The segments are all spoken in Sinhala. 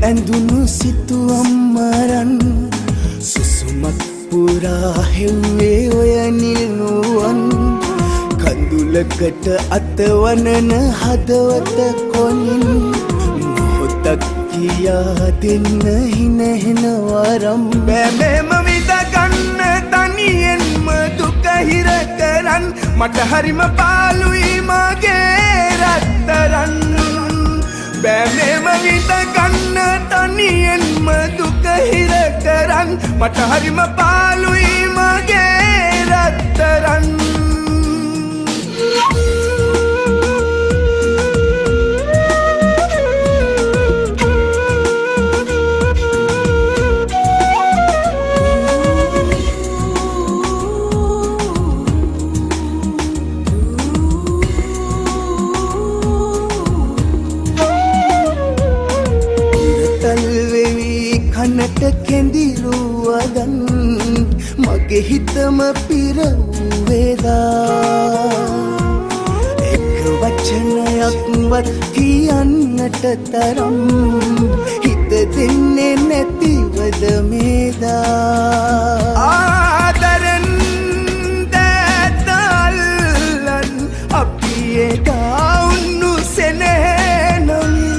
ඇඳුණු සිතුවම් මරන් සුසුමක් පුරා හෙව්වේ ඔය නිල්නුවන් කඳුලකට අතවනන හදවත කොනින් මොහොතක් කියා දෙන්න හිනහෙන වරම් බෑමෙම විඳගන්න තනියෙන්ම දුක හිර කරන් මට හරිම පාළුයි මගේ රත්තරන් බෑමෙම විඳගන්න තනියෙන්ම දුක හිර කරන් මට හරිම පාළුයි මගේ රත්තරන් කනට කෙඳිරුවදන් මගේ හිතම පිරවුවේදා එක වචනයක්වත් කියන්නට තරම් හිත දෙන්නේ නැතිවද මේදා ආදරෙන් දැතල්ලන් අපි එදා උන්නු සෙනෙහනමින්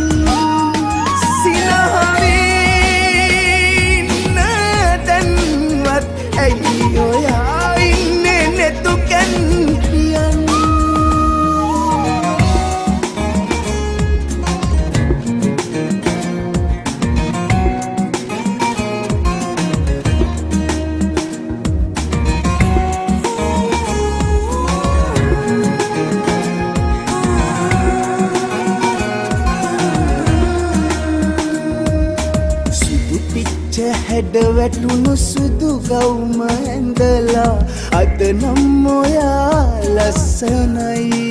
හැඩ වැටුණු සුදු ගවුම ඇඳලා අද නම් ඔයා ලස්සනයි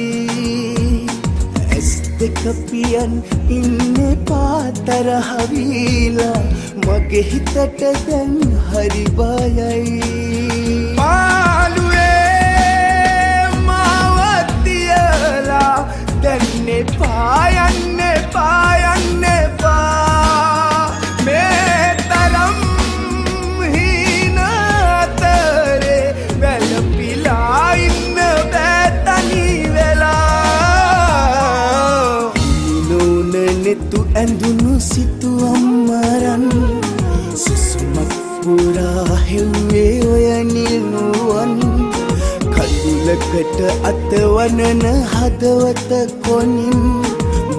ඇස් දෙක පියන් ඉන්නේ පාතරහ වීලා මගේ හිතට දැන් හරි බයයි පාළුවේ මාව තියලා දැන් පායන්නේ ඇඳුණු සිතුවම් මරන් සුසුමක් පුරා හෙව්වේ ඔය නිල්නුවන් කඳුලකට අතවනන හදවත කොනින්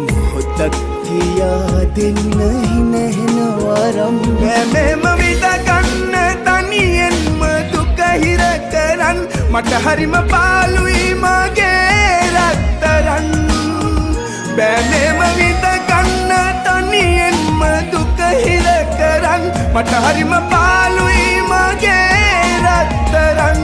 මොහොතක් කියා දෙන්න හිනහෙන වරම් බෑමෙම විඳගන්න තනියෙන්ම දුක හිර කරන් මට හරිම පාළුයි මගේ රත්තරන් බෑමෙම විඳගන්න තනියෙන්ම දුක හිර කරන් මට හරිම පාළුයි මගේ රත්තරන්